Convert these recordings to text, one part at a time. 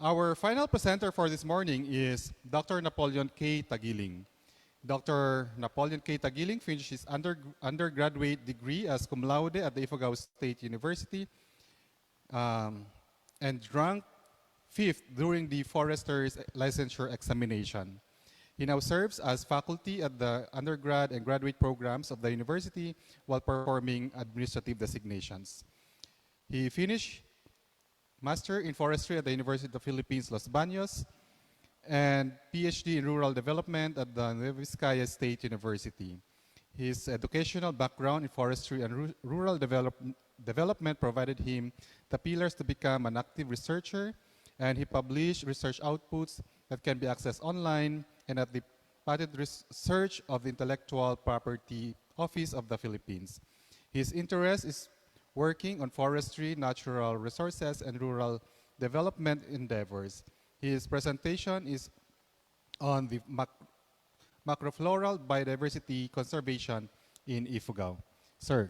Our final presenter for this morning is Dr. Napoleon K. Tagiling. Dr. Napoleon K. Tagiling finished his undergraduate degree as cum laude at the Ifugao State University um, and ranked fifth during the forester's licensure examination. He now serves as faculty at the undergrad and graduate programs of the university while performing administrative designations. He finished Master in Forestry at the University of the Philippines, Los Baños, and PhD in Rural Development at the Nueva Vizcaya State University. His educational background in forestry and rural development provided him the pillars to become an active researcher, and he published research outputs that can be accessed online and at the Patent Research of the Intellectual Property Office of the Philippines. His interest is working on forestry, natural resources, and rural development endeavors. His presentation is on the macrofloral biodiversity conservation in Ifugao. Sir.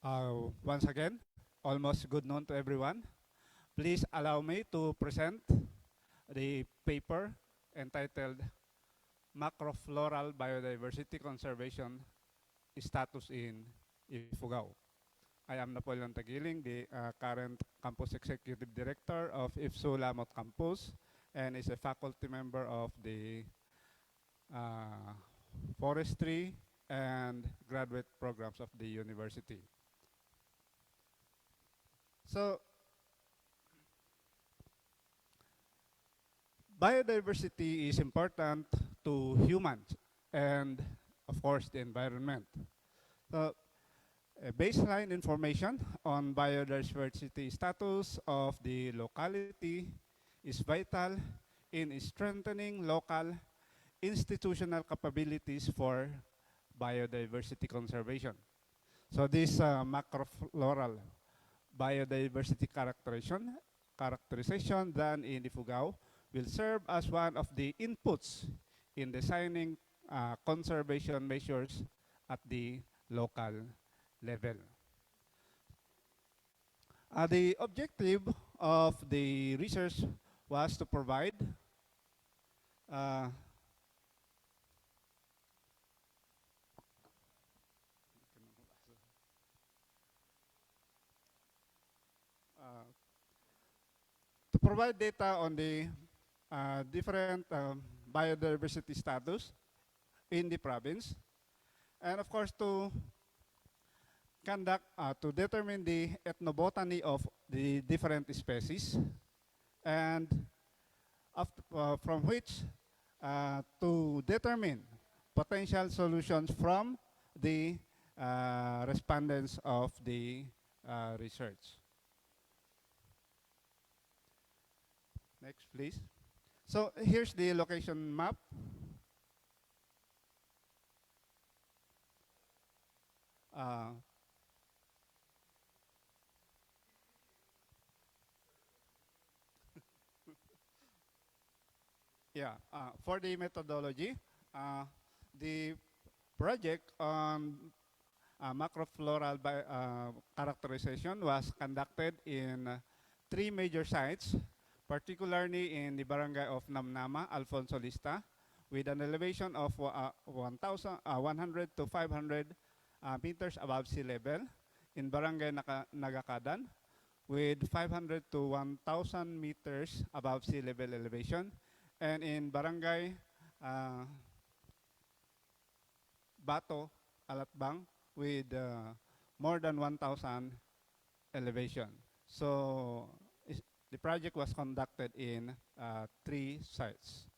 Uh, Once again, almost good noon to everyone. Please allow me to present the paper entitled Macrofloral Biodiversity Conservation Status in Ifugao. I am Napoleon Tagiling, the current Campus Executive Director of IFSU Lamot Campus, and is a faculty member of the uh, forestry and graduate programs of the university. So, biodiversity is important to humans and, of course, the environment. So, baseline information on biodiversity status of the locality is vital in strengthening local institutional capabilities for biodiversity conservation. So this macrofloral biodiversity characterization done in Ifugao will serve as one of the inputs in designing conservation measures at the local level. The objective of the research was to provide uh, uh, data on the different biodiversity status in the province, and of course to determine the ethnobotany of the different species, and from which to determine potential solutions from the respondents of the research. Next, please. So here's the location map. Uh, yeah, for the methodology, the project on macrofloral characterization was conducted in three major sites, particularly in the barangay of Namnama, Alfonso Lista, with an elevation of 100 to 500 meters above sea level, in barangay Nagakadan, with 500 to 1,000 meters above sea level elevation, and in barangay Bato, Alatbang, with more than 1,000 elevation. So The project was conducted in 3 sites.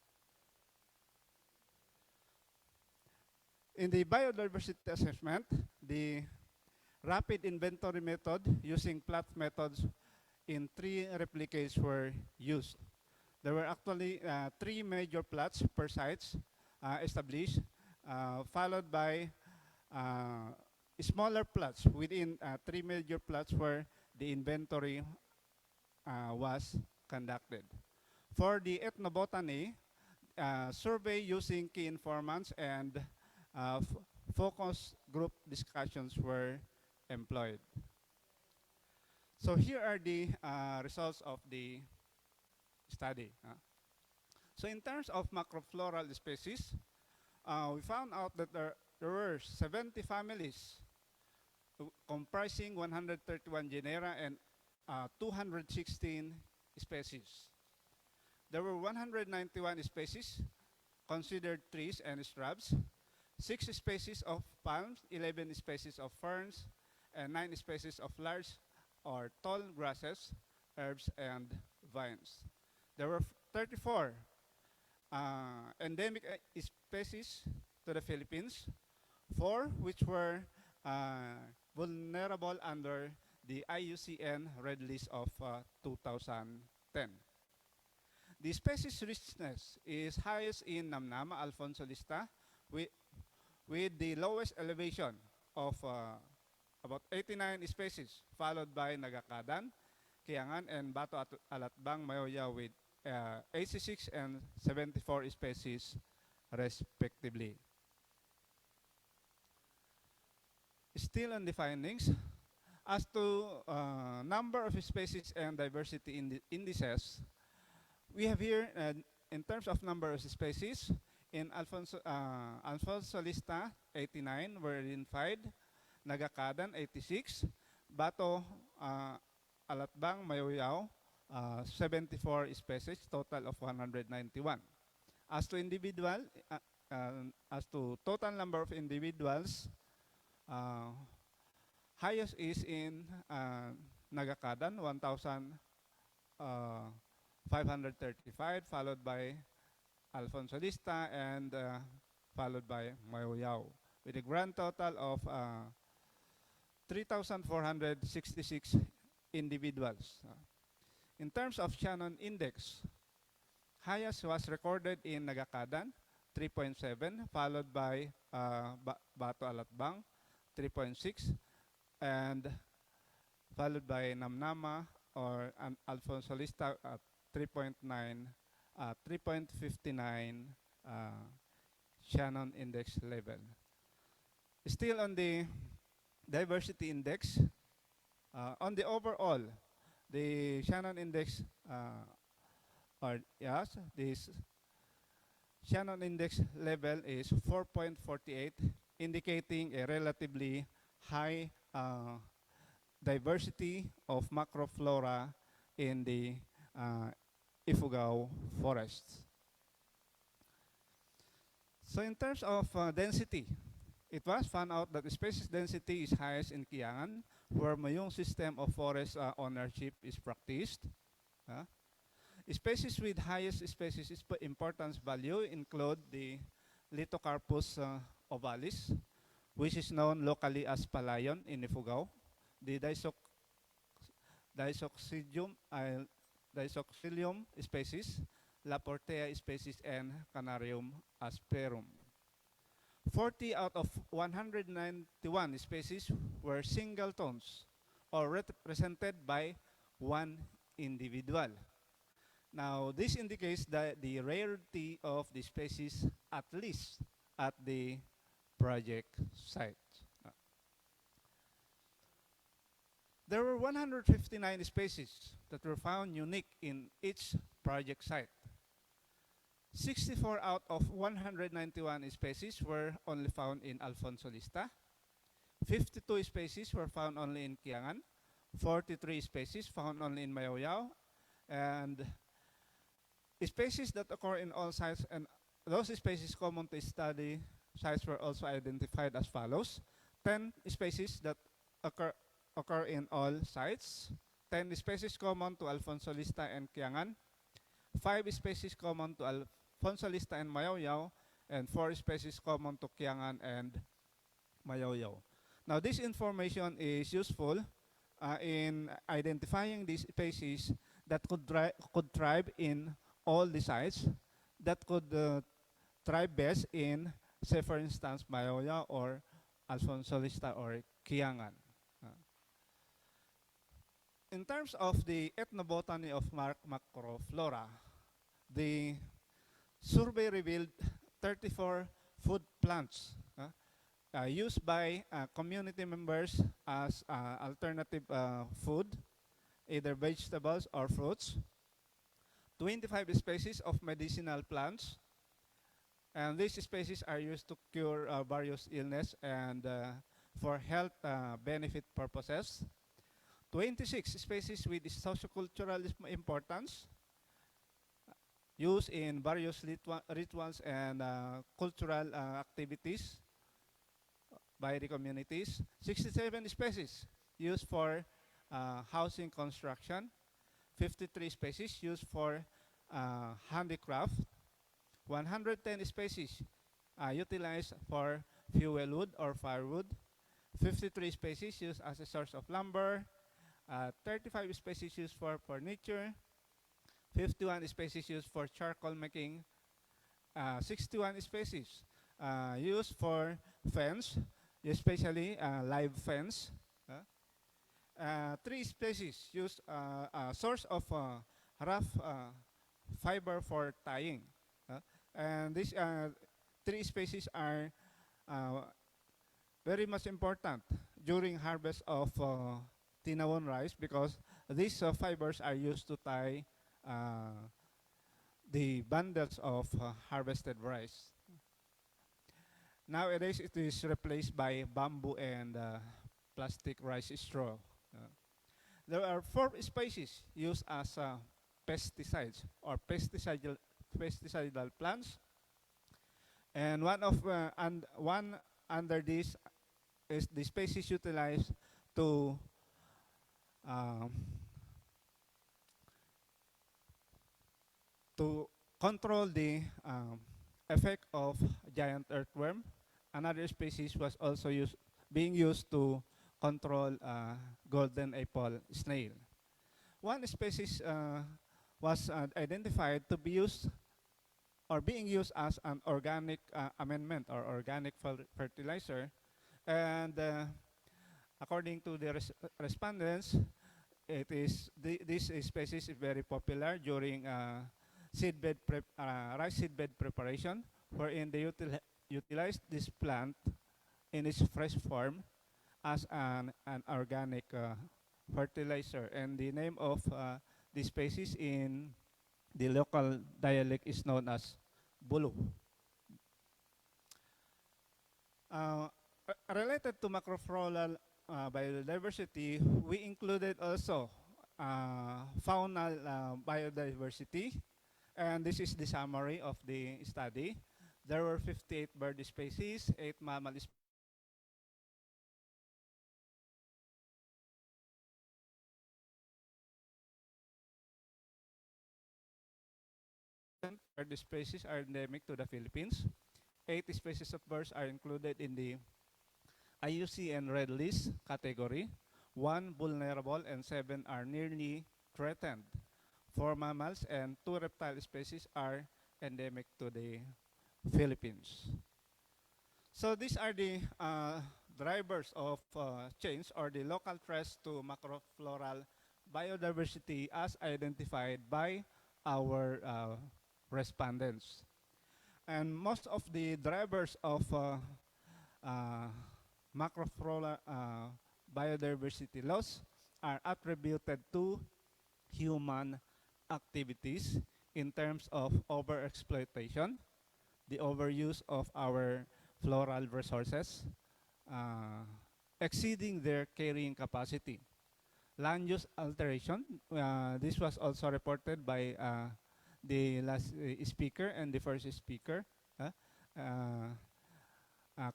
In the biodiversity assessment, the rapid inventory method using plot methods in 3 replicates were used. There were actually 3 major plots per sites established, followed by smaller plots within 3 major plots where the inventory was conducted. For the ethnobotany, survey using key informants and focus group discussions were employed. So here are the results of the study. So in terms of macrofloral species, we found out that there were 70 families comprising 131 genera and 216 species. There were 191 species considered trees and shrubs, 6 species of palms, 11 species of ferns, and 9 species of large or tall grasses, herbs, and vines. There were 34 endemic species to the Philippines, 4 which were vulnerable under the IUCN Red List of 2010. The species richness is highest in Namnama, Alfonso Lista, with the lowest elevation of about 89 species, followed by Nagakadan, Kiangan, and Bato Alatbang, Mayoya with 86 and 74 species respectively. Still on the findings, as to number of species and diversity indices, we have here, in terms of number of species, in Alfonso Lista, 89 were identified, Nagakadan, 86, Bato Alatbang, Mayoyao, 74 species, total of 191. As to total number of individuals, highest is in Nagakadan, 1,535, followed by Alfonso Lista, and followed by Mayoyao, with a grand total of 3,466 individuals. In terms of Shannon Index, highest was recorded in Nagakadan, 3.7, followed by Bato Alatbang, 3.6, and followed by Namnama or Alfonso Lista at 3.59 Shannon Index level. Still on the diversity index, on the overall, the Shannon Index, this Shannon Index level is 4.48, indicating a relatively high diversity of macroflora in the Ifugao forests. So in terms of density, it was found out that the species density is highest in Kiangan, where Mayong system of forest ownership is practiced. Species with highest species importance value include the Lithocarpus ovalis, which is known locally as palayon in Ifugao, the Disoxylium species, Laportea species, and Canarium asperum. 40 out of 191 species were singletones or represented by one individual. Now, this indicates that the rarity of the species, at least at the project site. There were 159 species that were found unique in each project site. 64 out of 191 species were only found in Alfonso Lista. 52 species were found only in Kiangan. 43 species found only in Mayoyao. And species that occur in all sites, and those species common to study sites were also identified as follows. 10 species that occur in all sites. 10 species common to Alfonso Lista and Kiangan, 5 species common to Alfonso Lista and Mayaoyao, and 4 species common to Kiangan and Mayaoyao. Now, this information is useful in identifying these species that could thrive in all the sites, that could thrive best in, say for instance, Mayaoyao or Alfonso Lista or Kiangan. Uh, in terms of the ethnobotany of macroflora, the survey revealed 34 food plants used by community members as alternative food, either vegetables or fruits, 25 species of medicinal plants, and these species are used to cure various illness and for health benefit purposes, 26 species with sociocultural importance, used in various rituals and cultural activities by the communities, 67 species used for housing construction, 53 species used for handicraft, 110 species utilized for fuel wood or firewood, 53 species used as a source of lumber, 35 species used for furniture, 51 species used for charcoal making, 61 species used for fence, especially live fence. 3 species use a source of rough fiber for tying. And these 3 species are very much important during harvest of Tinawon rice because these fibers are used to tie the bundles of harvested rice. Nowadays, it is replaced by bamboo and plastic rice straw. There are 4 species used as pesticides or pesticidal plants, and one under this is the species utilized to um, to control the effect of giant earthworm. Another species was also being used to control golden apple snail. One species was identified to be used or being used as an organic amendment or organic fertilizer. And according to the respondents, this species is very popular during rice seedbed preparation, wherein they utilize this plant in its fresh form as an organic fertilizer. And the name of the species in the local dialect is known as bulu. Related to macrofloral biodiversity, we included also faunal biodiversity, and this is the summary of the study. There were 58 bird species, 8 mammal species, bird species are endemic to the Philippines. 8 species of birds are included in the IUCN Red List category. 1 vulnerable and 7 are nearly threatened. 4 mammals and 2 reptile species are endemic to the Philippines. So these are the drivers of change or the local threats to macrofloral biodiversity as identified by our respondents. And most of the drivers of macrofloral biodiversity loss are attributed to human activities in terms of overexploitation, the overuse of our floral resources, exceeding their carrying capacity. Land use alteration, this was also reported by the last speaker and the first speaker.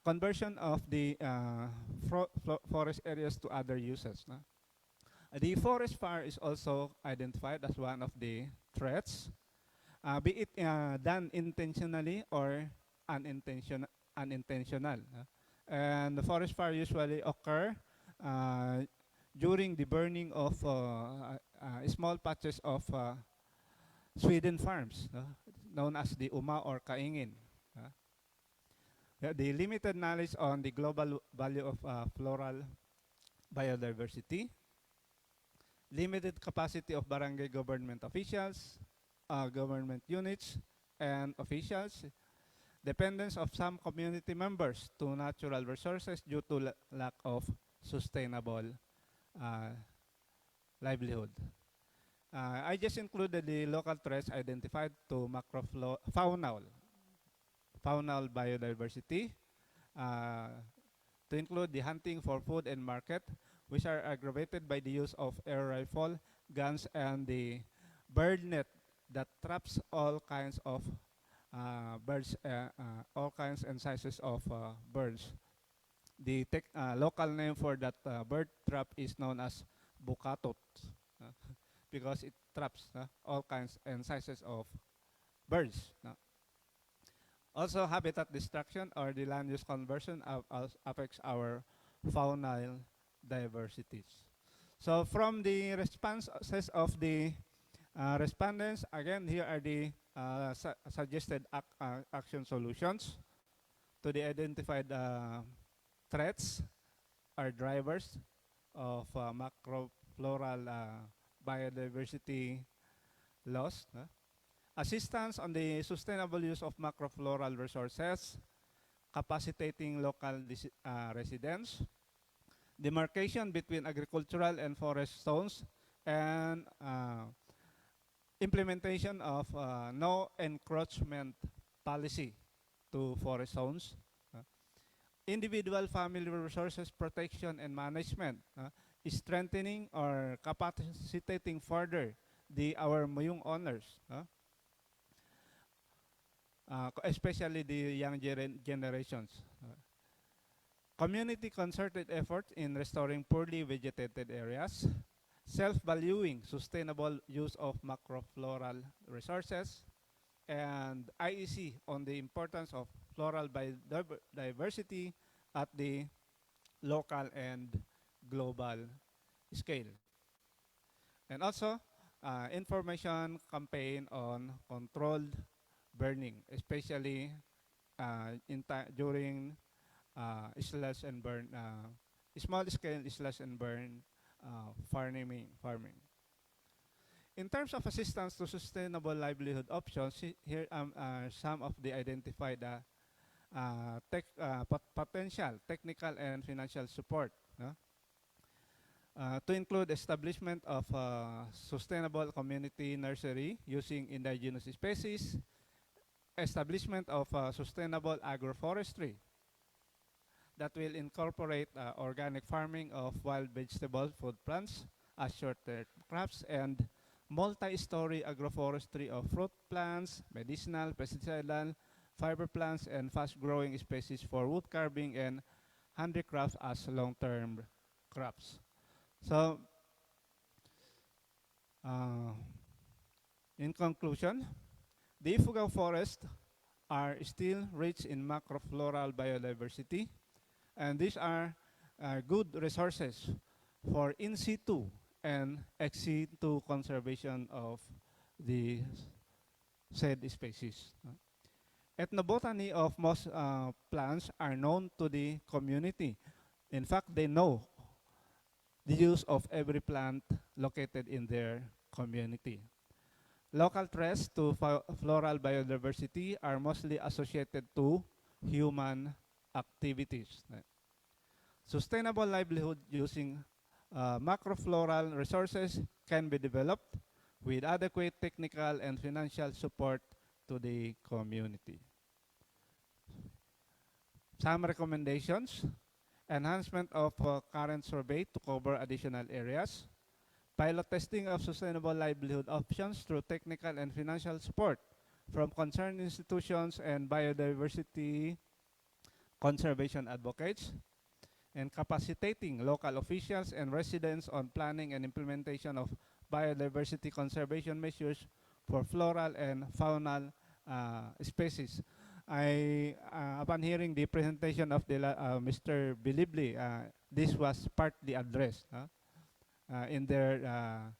Conversion of the forest areas to other uses. The forest fire is also identified as one of the threats, be it done intentionally or unintentional. And the forest fire usually occur uh, during the burning of small patches of Sweden farms, known as the Uma or Kaingin. The limited knowledge on the global value of floral biodiversity, limited capacity of barangay government officials, government units, and officials, dependence of some community members to natural resources due to lack of sustainable uh, livelihood. I just included the local threats identified to faunal biodiversity, uh, to include the hunting for food and market, which are aggravated by the use of air rifle, guns, and the bird net that traps all kinds of birds, all kinds and sizes of birds. The local name for that bird trap is known as bukatot, uh, because it traps all kinds and sizes of birds. Also, habitat destruction or the land use conversion affects our faunal diversities. So from the responses of the respondents, again, here are the suggested action solutions to the identified threats or drivers of macro-floral biodiversity loss. Assistance on the sustainable use of macro-floral resources, capacitating local residents, demarcation between agricultural and forest zones, and implementation of no encroachment policy to forest zones, individual family resources protection and management, strengthening or capacitating further our Mayung owners, especially the young generations. Community concerted effort in restoring poorly vegetated areas, self-valuing sustainable use of macro-floral resources, and IEC on the importance of floral biodiversity at the local and global scale. And also, information campaign on controlled burning, especially during slash and burn, small scale slash and burn farming. In terms of assistance to sustainable livelihood options, here are some of the identified potential technical and financial support. To include establishment of sustainable community nursery using indigenous species, establishment of sustainable agroforestry that will incorporate organic farming of wild vegetable food plants as short-term crops, and multi-story agroforestry of fruit plants, medicinal, pesticidal, fiber plants, and fast-growing species for wood carving and handicrafts as long-term crops. So, in conclusion, the Ifugao forest are still rich in macrofloral biodiversity, and these are good resources for in situ and ex situ conservation of the said species. Ethnobotany of most plants are known to the community. In fact, they know the use of every plant located in their community. Local threats to floral biodiversity are mostly associated to human activities. Sustainable livelihood using macrofloral resources can be developed with adequate technical and financial support to the community. Some recommendations: enhancement of current survey to cover additional areas, pilot testing of sustainable livelihood options through technical and financial support from concerned institutions and biodiversity conservation advocates, and capacitating local officials and residents on planning and implementation of biodiversity conservation measures for floral and faunal species. Upon hearing the presentation of Mr. Bilibli, this was partly addressed in their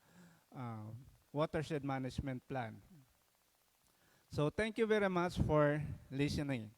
watershed management plan. So thank you very much for listening.